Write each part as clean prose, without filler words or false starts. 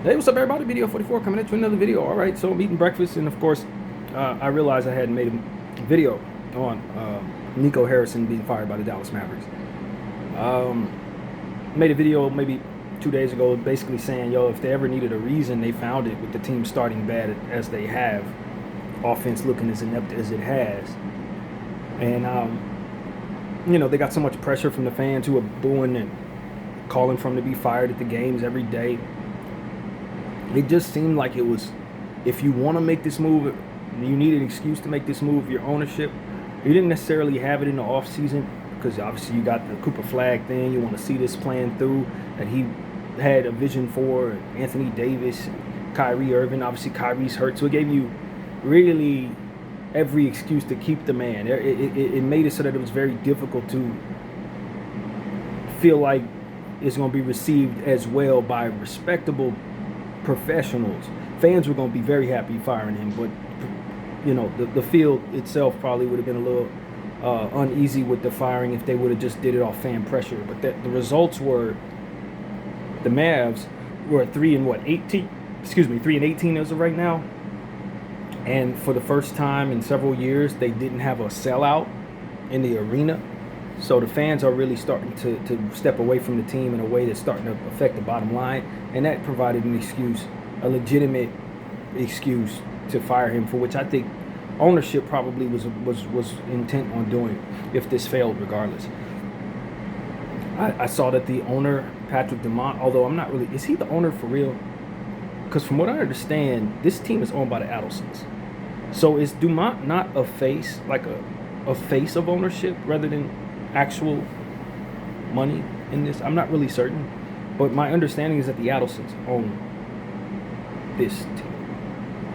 Hey, what's up, everybody? Video 44 coming at you another video. All right, so I'm eating breakfast, and of course, I realized I hadn't made a video on Nico Harrison being fired by the Dallas Mavericks. Made a video maybe 2 days ago, basically saying, yo, if they ever needed a reason, they found it with the team starting bad as they have, offense looking as inept as it has, and they got so much pressure from the fans who are booing and calling for him to be fired at the games every day. It just seemed like it was, if you want to make this move, you need an excuse to make this move. Your ownership, you didn't necessarily have it in the off season because obviously you got the Cooper Flag thing. You want to see this playing through that he had a vision for. Anthony Davis, Kyrie Irving. Obviously Kyrie's hurt, so it gave you really every excuse to keep the man. It made it so that it was very difficult to feel like it's going to be received as well by respectable professionals. Fans were going to be very happy firing him, but the field itself probably would have been a little uneasy with the firing if they would have just did it off fan pressure. But the results were the Mavs were 3-18 as of right now, and for the first time in several years they didn't have a sellout in the arena. So the fans are really starting to step away from the team in a way that's starting to affect the bottom line. And that provided an excuse, a legitimate excuse to fire him, for which I think ownership probably was intent on doing if this failed regardless. I saw that the owner, Patrick Dumont, although I'm not really, is he the owner for real? Because from what I understand, this team is owned by the Adelsons. So is Dumont not a face, like a face of ownership rather than actual money in this? I'm not really certain, but my understanding is that the Adelsons own this team.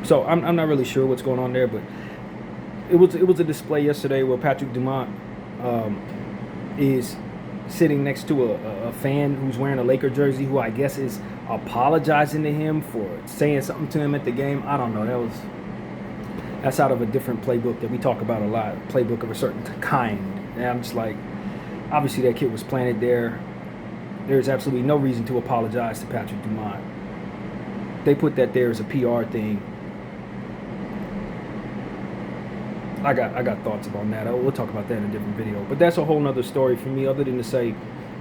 So I'm not really sure what's going on there, but it was a display yesterday where Patrick Dumont is sitting next to a fan who's wearing a Laker jersey, who I guess is apologizing to him for saying something to him at the game. I don't know. That's out of a different playbook that we talk about a lot, playbook of a certain kind. And I'm just like, obviously that kid was planted there. There's absolutely no reason to apologize to Patrick Dumont. They put that there as a PR thing. I got thoughts about that. We'll talk about that in a different video. But that's a whole nother story for me, other than to say,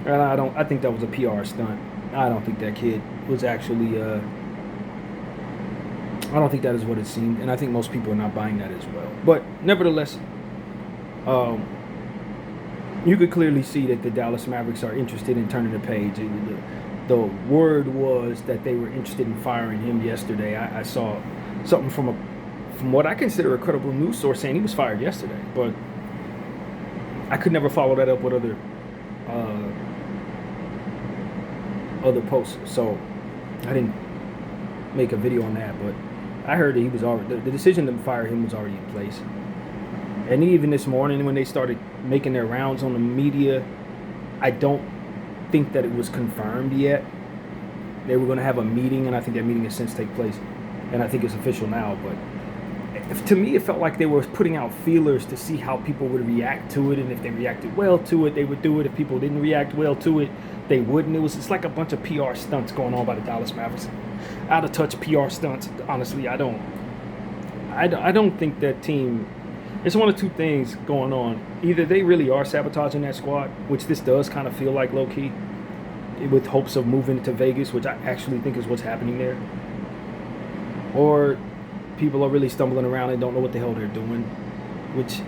I think that was a PR stunt. I don't think that kid was actually I don't think that is what it seemed, and I think most people are not buying that as well. But nevertheless, you could clearly see that the Dallas Mavericks are interested in turning the page. The word was that they were interested in firing him yesterday. I saw something from what I consider a credible news source saying he was fired yesterday, but I could never follow that up with other posts, so I didn't make a video on that. But I heard that he was already, the decision to fire him was already in place. And even this morning when they started making their rounds on the media, I don't think that it was confirmed yet. They were going to have a meeting, and I think that meeting has since taken place, and I think it's official now. But to me, it felt like they were putting out feelers to see how people would react to it, and if they reacted well to it, they would do it. If people didn't react well to it, they wouldn't. It's like a bunch of PR stunts going on by the Dallas Mavericks. Out of touch PR stunts. Honestly, I don't think that team. It's one of two things going on. Either they really are sabotaging that squad, which this does kind of feel like low-key, with hopes of moving to Vegas, which I actually think is what's happening there, or people are really stumbling around and don't know what the hell they're doing, which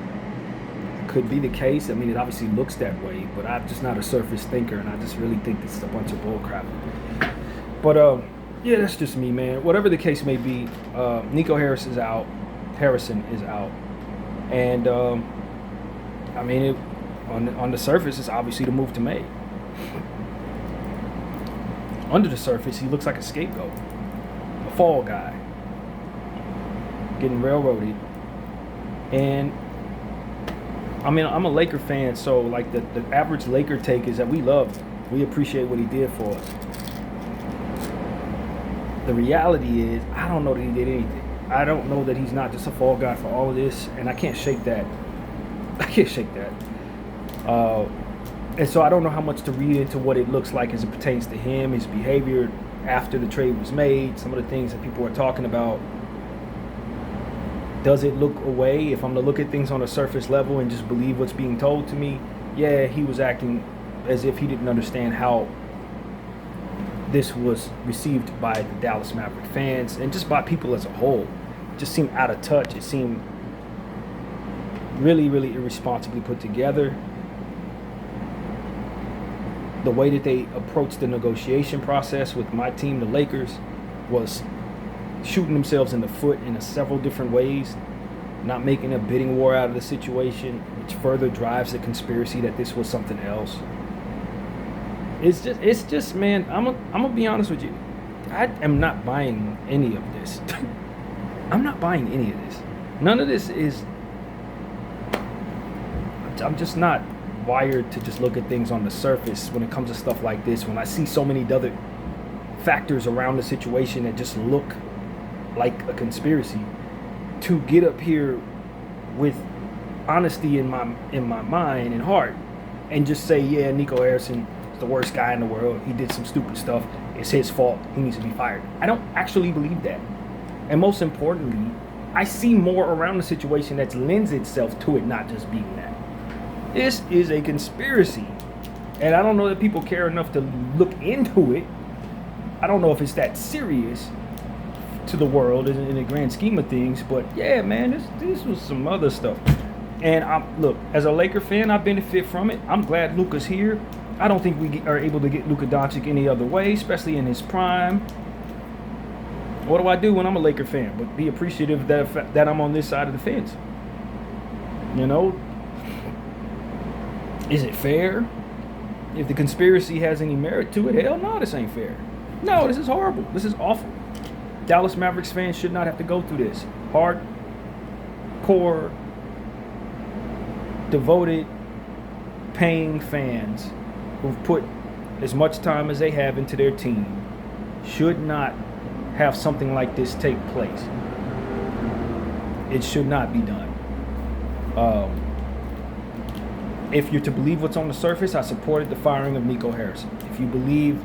could be the case. I mean, it obviously looks that way, but I'm just not a surface thinker, and I just really think this is a bunch of bullcrap. But yeah, that's just me, man. Whatever the case may be, Nico Harrison is out. And I mean, on the surface, it's obviously the move to make. Under the surface, he looks like a scapegoat, a fall guy, getting railroaded. And I mean, I'm a Laker fan, so like the average Laker take is that we appreciate what he did for us. The reality is, I don't know that he did anything. I don't know that he's not just a fall guy for all of this, and I can't shake that. And so I don't know how much to read into what it looks like as it pertains to him, his behavior, after the trade was made, some of the things that people are talking about. Does it look away if I'm to look at things on a surface level and just believe what's being told to me? Yeah, he was acting as if he didn't understand how this was received by the Dallas Maverick fans and just by people as a whole. It just seemed out of touch. It seemed really, really irresponsibly put together. The way that they approached the negotiation process with my team, the Lakers, was shooting themselves in the foot in several different ways, not making a bidding war out of the situation, which further drives the conspiracy that this was something else. It's just, man, I'm gonna be honest with you. I am not buying any of this. I'm not buying any of this. None of this is. I'm just not wired to just look at things on the surface when it comes to stuff like this. When I see so many other factors around the situation that just look like a conspiracy, to get up here with honesty in my mind and heart and just say, yeah, Nico Harrison is the worst guy in the world. He did some stupid stuff. It's his fault. He needs to be fired. I don't actually believe that. And most importantly, I see more around the situation that lends itself to it not just being that. This is a conspiracy. And I don't know that people care enough to look into it. I don't know if it's that serious to the world in the grand scheme of things, but yeah, man, this was some other stuff. And look, as a Laker fan, I benefit from it. I'm glad Luka's here. I don't think we are able to get Luka Doncic any other way, especially in his prime. What do I do when I'm a Laker fan? But be appreciative that I'm on this side of the fence. You know, is it fair? If the conspiracy has any merit to it, hell no, this ain't fair. No, this is horrible. This is awful. Dallas Mavericks fans should not have to go through this. Hardcore, devoted, paying fans who've put as much time as they have into their team should not have something like this take place. It should not be done. If you're to believe what's on the surface, I supported the firing of Nico Harrison. If you believe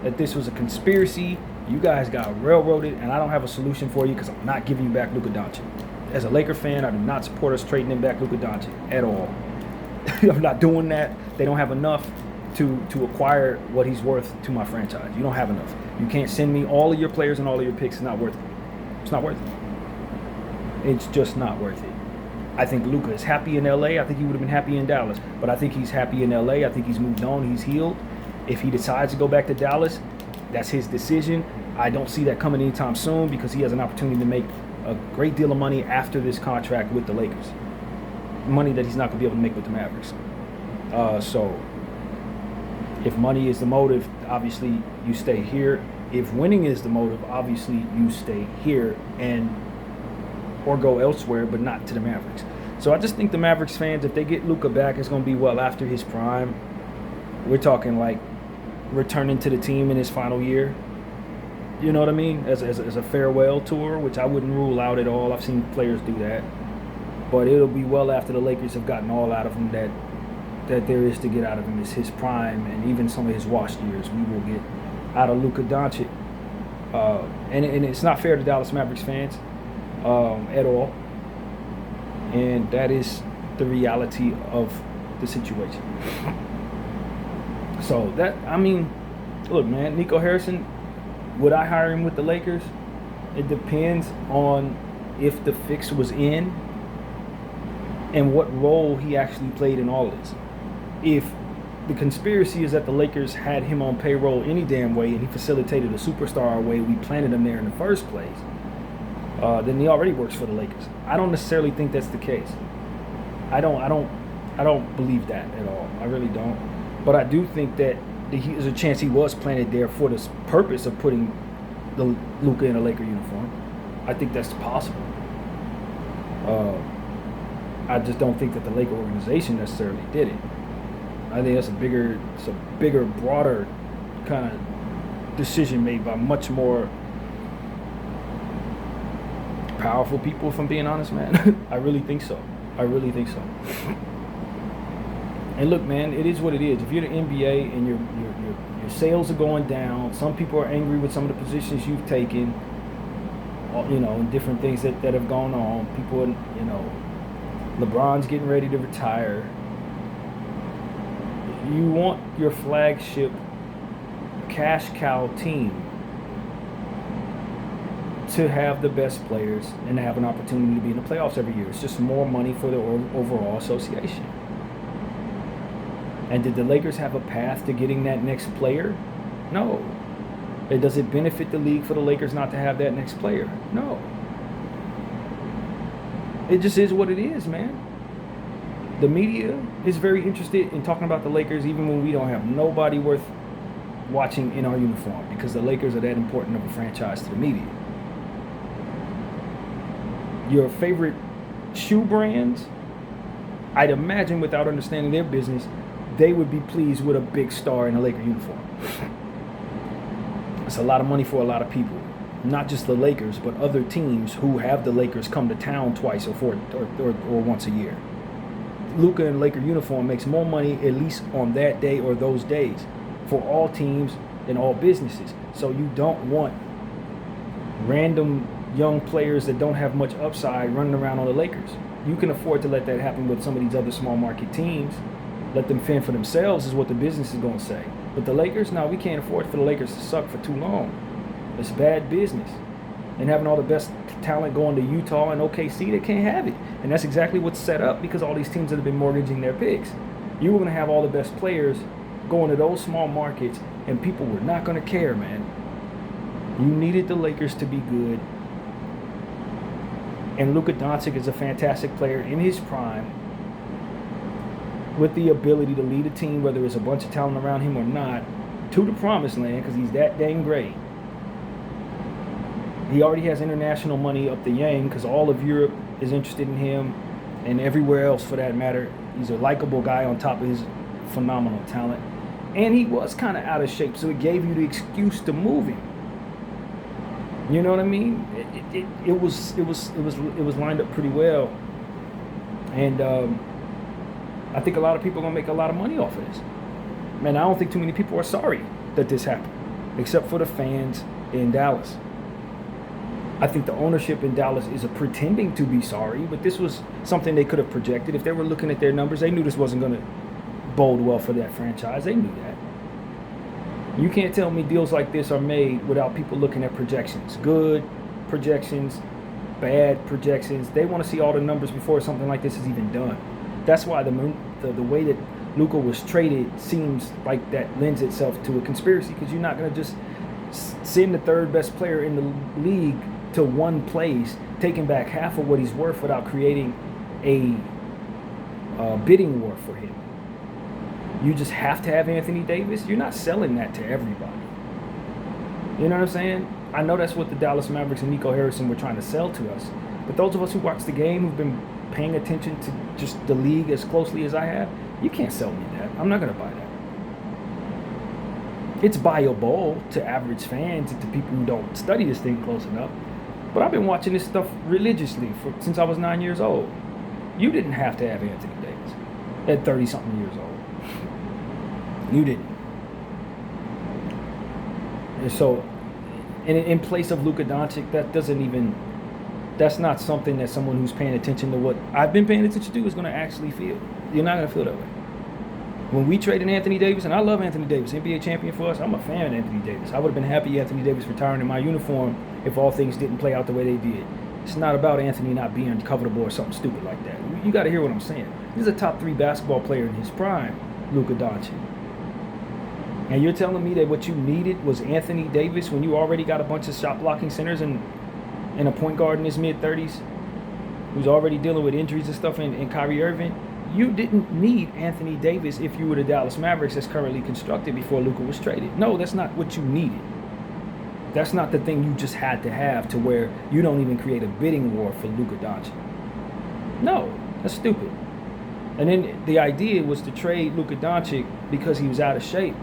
that this was a conspiracy, you guys got railroaded, and I don't have a solution for you because I'm not giving you back Luka Doncic. As a Laker fan, I do not support us trading him back Luka Doncic at all. I'm not doing that. They don't have enough to acquire what he's worth to my franchise. You don't have enough. You can't send me all of your players and all of your picks. It's not worth it. It's not worth it. It's just not worth it. I think Luka is happy in LA. I think he would have been happy in Dallas. But I think he's happy in LA. I think he's moved on. He's healed. If he decides to go back to Dallas, that's his decision. I don't see that coming anytime soon because he has an opportunity to make a great deal of money after this contract with the Lakers. Money that he's not going to be able to make with the Mavericks. So if money is the motive, obviously you stay here. If winning is the motive, obviously you stay here or go elsewhere, but not to the Mavericks. So I just think the Mavericks fans, if they get Luka back, it's going to be well after his prime. We're talking like returning to the team in his final year. You know what I mean? As a farewell tour, which I wouldn't rule out at all. I've seen players do that. But it'll be well after the Lakers have gotten all out of him that there is to get out of him. Is his prime and even some of his washed years we will get out of Luka Doncic. And it's not fair to Dallas Mavericks fans at all. And that is the reality of the situation. So look, man, Nico Harrison, would I hire him with the Lakers? It depends on if the fix was in and what role he actually played in all of this. If the conspiracy is that the Lakers had him on payroll any damn way and he facilitated a superstar our way, we planted him there in the first place, then he already works for the Lakers. I don't necessarily think that's the case. I don't believe that at all. I really don't. But I do think that there's a chance he was planted there for the purpose of putting the Luka in a Laker uniform. I think that's possible. I just don't think that the Laker organization necessarily did it. I think it's a bigger, broader kind of decision made by much more powerful people, if I'm being honest, man. I really think so. And look, man, it is what it is. If you're the NBA and you're Your sales are going down. Some people are angry with some of the positions you've taken, and different things that have gone on. People, LeBron's getting ready to retire. You want your flagship cash cow team to have the best players and to have an opportunity to be in the playoffs every year. It's just more money for the overall association. And did the Lakers have a path to getting that next player? No. Does it benefit the league for the Lakers not to have that next player? No. It just is what it is, man. The media is very interested in talking about the Lakers even when we don't have nobody worth watching in our uniform, because the Lakers are that important of a franchise to the media. Your favorite shoe brands, I'd imagine without understanding their business, they would be pleased with a big star in a Laker uniform. It's a lot of money for a lot of people. Not just the Lakers, but other teams who have the Lakers come to town twice or once a year. Luka in Laker uniform makes more money at least on that day or those days for all teams and all businesses. So you don't want random young players that don't have much upside running around on the Lakers. You can afford to let that happen with some of these other small market teams. Let them fend for themselves is what the business is going to say. But the Lakers, no, we can't afford for the Lakers to suck for too long. It's bad business. And having all the best talent going to Utah and OKC, they can't have it. And that's exactly what's set up because all these teams that have been mortgaging their picks. You were going to have all the best players going to those small markets, and people were not going to care, man. You needed the Lakers to be good. And Luka Doncic is a fantastic player in his prime with the ability to lead a team, whether it's a bunch of talent around him or not, to the promised land because he's that dang great. He already has international money up the yang because all of Europe is interested in him and everywhere else for that matter. He's a likable guy on top of his phenomenal talent. And he was kind of out of shape, so it gave you the excuse to move him. You know what I mean? It was lined up pretty well. And I think a lot of people are going to make a lot of money off of this. Man, I don't think too many people are sorry that this happened, except for the fans in Dallas. I think the ownership in Dallas is pretending to be sorry, but this was something they could have projected. If they were looking at their numbers, they knew this wasn't going to bode well for that franchise. They knew that. You can't tell me deals like this are made without people looking at projections. Good projections, bad projections. They want to see all the numbers before something like this is even done. That's why the way that Luka was traded seems like that lends itself to a conspiracy, because you're not going to just send the third best player in the league to one place, taking back half of what he's worth without creating a bidding war for him. You just have to have Anthony Davis. You're not selling that to everybody. You know what I'm saying? I know that's what the Dallas Mavericks and Nico Harrison were trying to sell to us. But those of us who watch the game, who've been paying attention to just the league as closely as I have, you can't sell me that. I'm not going to buy that. It's buyable to average fans and to people who don't study this thing close enough. But I've been watching this stuff religiously since I was 9 years old. You didn't have to have Anthony Davis at 30-something years old. You didn't. And so, in place of Luka Doncic, that's not something that someone who's paying attention to what I've been paying attention to is going to actually feel. You're not going to feel that way. When we traded Anthony Davis, and I love Anthony Davis, NBA champion for us, I'm a fan of Anthony Davis. I would have been happy Anthony Davis retiring in my uniform if all things didn't play out the way they did. It's not about Anthony not being covetable or something stupid like that. You got to hear what I'm saying. He's a top 3 basketball player in his prime, Luka Doncic. And you're telling me that what you needed was Anthony Davis when you already got a bunch of shot blocking centers and a point guard in his mid-30s who's already dealing with injuries and stuff and Kyrie Irving? You didn't need Anthony Davis if you were the Dallas Mavericks as currently constructed before Luka was traded. No, that's not what you needed. That's not the thing you just had to have to where you don't even create a bidding war for Luka Doncic. No, that's stupid. And then the idea was to trade Luka Doncic because he was out of shape.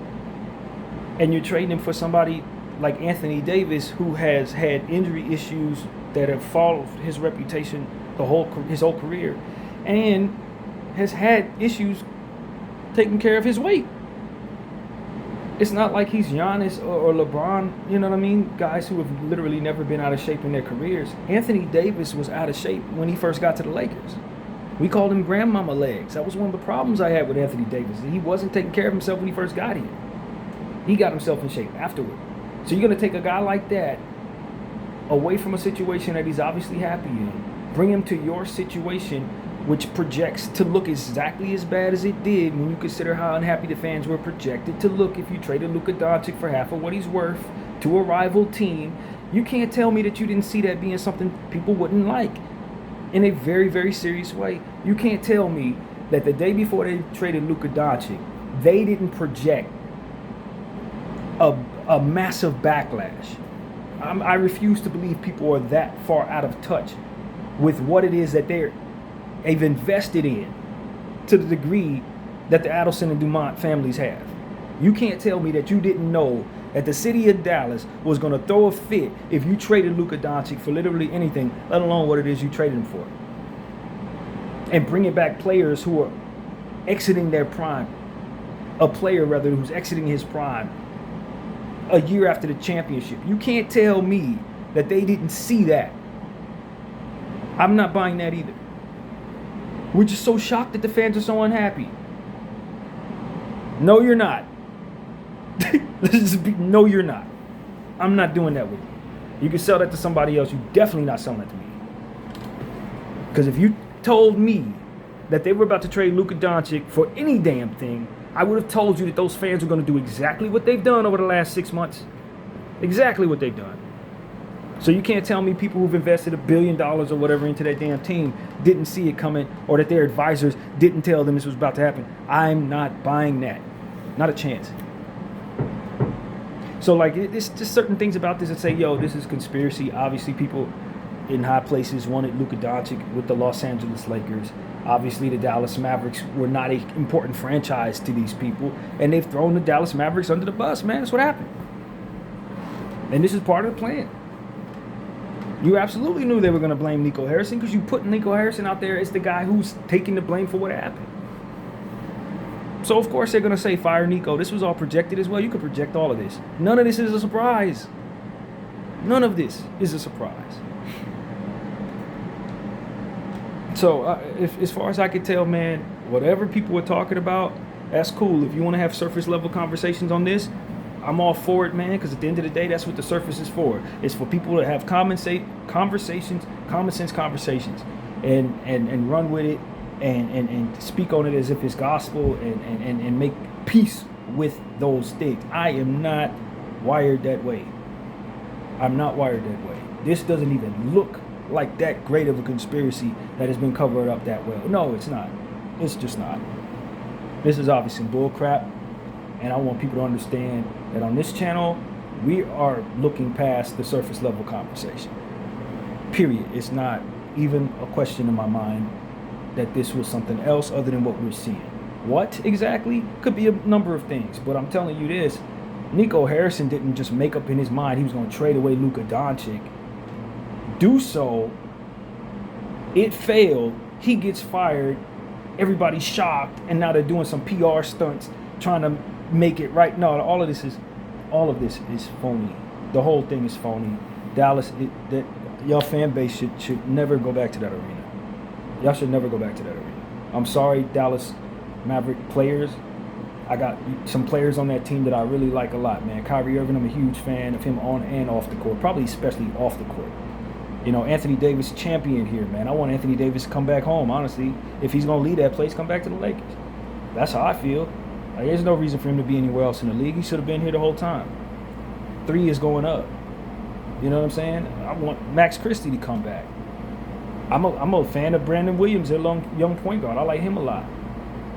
And you're trading him for somebody like Anthony Davis, who has had injury issues that have followed his reputation his whole career, and has had issues taking care of his weight. It's not like he's Giannis or LeBron, you know what I mean? Guys who have literally never been out of shape in their careers. Anthony Davis was out of shape when he first got to the Lakers. We called him grandmama legs. That was one of the problems I had with Anthony Davis. He wasn't taking care of himself when he first got here. He got himself in shape afterward. So you're going to take a guy like that away from a situation that he's obviously happy in, bring him to your situation, which projects to look exactly as bad as it did when you consider how unhappy the fans were projected to look if you traded Luka Doncic for half of what he's worth to a rival team. You can't tell me that you didn't see that being something people wouldn't like in a very, very serious way. You can't tell me that the day before they traded Luka Doncic, they didn't project a massive backlash. I refuse to believe people are that far out of touch with what it is that they've invested in to the degree that the Adelson and Dumont families have. You can't tell me that you didn't know that the city of Dallas was going to throw a fit if you traded Luka Doncic for literally anything, let alone what it is you traded him for. And bringing back players who are exiting their prime. A player, rather, who's exiting his prime a year after the championship. You can't tell me that they didn't see that. I'm not buying that either. We're just so shocked that the fans are so unhappy. No, you're not. No, you're not. I'm not doing that with you. You can sell that to somebody else. You're definitely not selling that to me. Because if you told me that they were about to trade Luka Doncic for any damn thing, I would have told you that those fans are going to do exactly what they've done over the last 6 months. Exactly what they've done. So you can't tell me people who've invested $1 billion or whatever into that damn team didn't see it coming, or that their advisors didn't tell them this was about to happen. I'm not buying that. Not a chance. So like, it's just certain things about this that say, yo, this is conspiracy. Obviously people in high places wanted Luka Doncic with the Los Angeles Lakers. Obviously the Dallas Mavericks were not an important franchise to these people, and they've thrown the Dallas Mavericks under the bus, man. That's what happened. And this is part of the plan. You absolutely knew they were going to blame Nico Harrison because you put Nico Harrison out there as the guy who's taking the blame for what happened. So, of course, they're going to say, fire Nico. This was all projected as well. You could project all of this. None of this is a surprise. None of this is a surprise. So, as far as I can tell, man, whatever people were talking about, that's cool. If you want to have surface level conversations on this, I'm all for it, man, because at the end of the day, that's what the surface is for. It's for people to have common sense conversations, and run with it and speak on it as if it's gospel and make peace with those things. I am not wired that way. I'm not wired that way. This doesn't even look like that great of a conspiracy that has been covered up that well. No, it's not. It's just not. This is obviously bull crap. And I want people to understand that on this channel, we are looking past the surface level conversation. Period. It's not even a question in my mind that this was something else other than what we're seeing. What exactly? Could be a number of things. But I'm telling you this, Nico Harrison didn't just make up in his mind he was going to trade away Luka Doncic. Do so. It failed. He gets fired. Everybody's shocked. And now they're doing some PR stunts trying to make it right. No, all of this is phony. The whole thing is phony. Dallas, y'all fan base should never go back to that arena. Y'all should never go back to that arena. I'm sorry, Dallas Maverick players. I got some players on that team that I really like a lot, man. Kyrie Irving, I'm a huge fan of him on and off the court, probably especially off the court. You know, Anthony Davis champion here, man. I want Anthony Davis to come back home, honestly. If he's going to lead that place, come back to the Lakers. That's how I feel. Like, there's no reason for him to be anywhere else in the league. He should have been here the whole time. 3 is going up. You know what I'm saying? I want Max Christie to come back. I'm a fan of Brandon Williams, their young point guard. I like him a lot.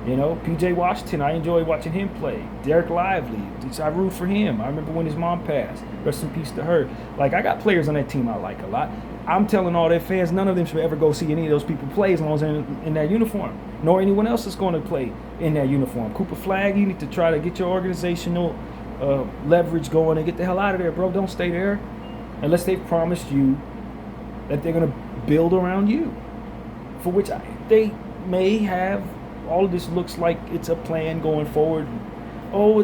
You know, P.J. Washington, I enjoy watching him play. Derek Lively, I root for him. I remember when his mom passed. Rest in peace to her. Like, I got players on that team I like a lot. I'm telling all their fans, none of them should ever go see any of those people play as long as they're in that uniform, nor anyone else is going to play in that uniform. Cooper Flagg, you need to try to get your organizational leverage going and get the hell out of there, bro. Don't stay there unless they've promised you that they're going to build around you, for which they may have. All of this looks like it's a plan going forward. Oh,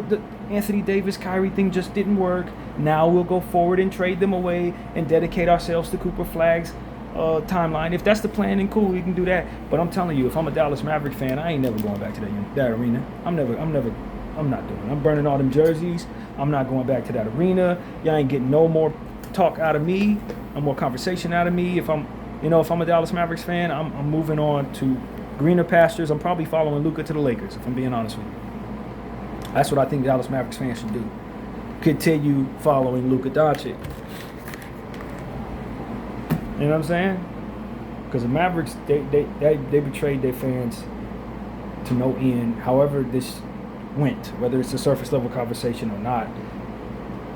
Anthony Davis, Kyrie thing just didn't work. Now we'll go forward and trade them away and dedicate ourselves to Cooper Flagg's timeline. If that's the plan, then cool, we can do that. But I'm telling you, if I'm a Dallas Maverick fan, I ain't never going back to that arena. I'm not doing it. I'm burning all them jerseys. I'm not going back to that arena. Y'all ain't getting no more talk out of me, no more conversation out of me. If I'm a Dallas Mavericks fan, I'm moving on to greener pastures. I'm probably following Luka to the Lakers, if I'm being honest with you. That's what I think Dallas Mavericks fans should do. Continue following Luka Doncic. You know what I'm saying? Because the Mavericks, they betrayed their fans to no end. However this went, whether it's a surface level conversation or not,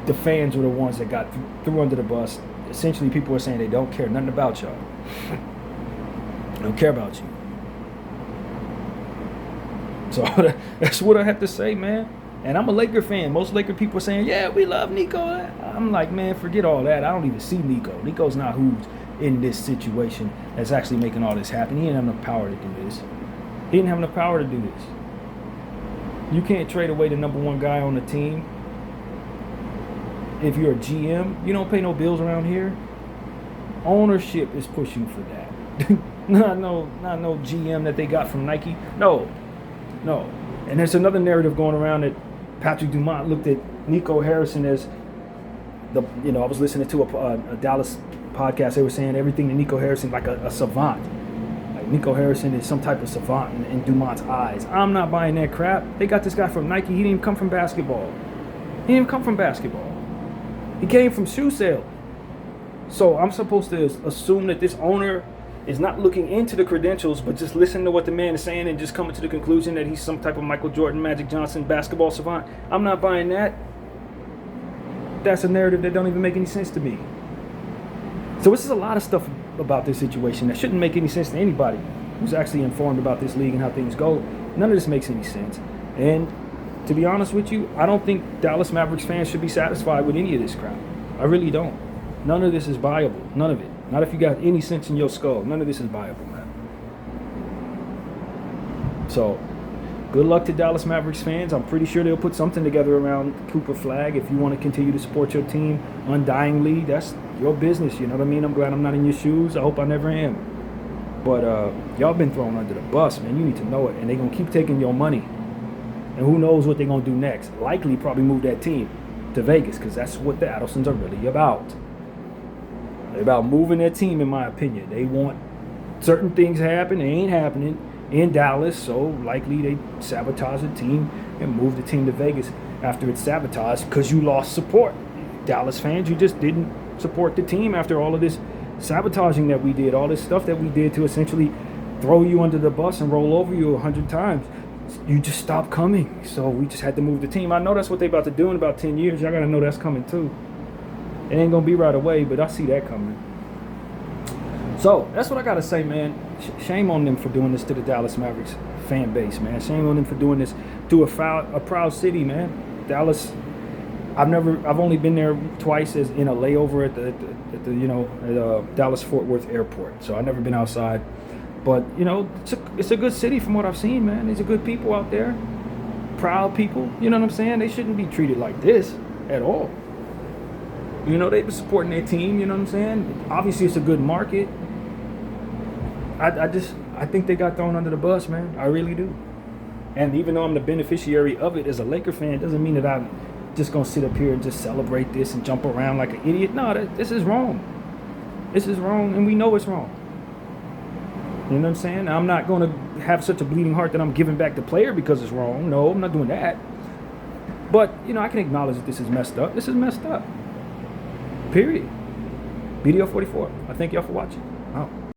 the fans were the ones that got threw under the bus. Essentially, people were saying they don't care nothing about y'all. They don't care about you. So that's what I have to say, man. And I'm a Laker fan. Most Laker people are saying, yeah, we love Nico. I'm like, man, forget all that. I don't even see Nico. Nico's not who's in this situation that's actually making all this happen. He didn't have enough power to do this. He didn't have enough power to do this. You can't trade away the number one guy on the team. If you're a GM, you don't pay no bills around here. Ownership is pushing for that. not no GM that they got from Nike. No. And there's another narrative going around that Patrick Dumont looked at Nico Harrison as I was listening to a Dallas podcast. They were saying everything to Nico Harrison like a savant. Like Nico Harrison is some type of savant in Dumont's eyes. I'm not buying that crap. They got this guy from Nike. He didn't even come from basketball. He came from shoe sale. So I'm supposed to assume that this owner is not looking into the credentials, but just listening to what the man is saying and just coming to the conclusion that he's some type of Michael Jordan, Magic Johnson basketball savant. I'm not buying that. That's a narrative that don't even make any sense to me. So this is a lot of stuff about this situation that shouldn't make any sense to anybody who's actually informed about this league and how things go. None of this makes any sense. And to be honest with you, I don't think Dallas Mavericks fans should be satisfied with any of this crap. I really don't. None of this is viable. None of it. Not if you got any sense in your skull. None of this is viable, man. So, good luck to Dallas Mavericks fans. I'm pretty sure they'll put something together around Cooper Flagg. If you want to continue to support your team undyingly, that's your business. You know what I mean? I'm glad I'm not in your shoes. I hope I never am. But y'all been thrown under the bus, man. You need to know it. And they're going to keep taking your money. And who knows what they're going to do next. Likely probably move that team to Vegas, because that's what the Adelsons are really about. They're about moving their team, in my opinion. They want certain things to happen. They ain't happening in Dallas, so likely they sabotage the team and move the team to Vegas after it's sabotaged because you lost support. Dallas fans, you just didn't support the team after all of this sabotaging that we did, all this stuff that we did to essentially throw you under the bus and roll over you 100 times. You just stopped coming, so we just had to move the team. I know that's what they about to do in about 10 years. Y'all got to know that's coming too. It ain't going to be right away, but I see that coming. So, that's what I got to say, man. Shame on them for doing this to the Dallas Mavericks fan base, man. Shame on them for doing this to a proud city, man. Dallas, I've only been there twice as in a layover at the Dallas Fort Worth airport. So, I've never been outside. But, it's a good city from what I've seen, man. There's a good people out there. Proud people. You know what I'm saying? They shouldn't be treated like this at all. They've been supporting their team, you know what I'm saying? Obviously, it's a good market. I think they got thrown under the bus, man. I really do. And even though I'm the beneficiary of it as a Laker fan, doesn't mean that I'm just going to sit up here and just celebrate this and jump around like an idiot. No, this is wrong. This is wrong, and we know it's wrong. You know what I'm saying? I'm not going to have such a bleeding heart that I'm giving back the player because it's wrong. No, I'm not doing that. But, I can acknowledge that this is messed up. This is messed up. Period. BDO 44. I thank y'all for watching. Out.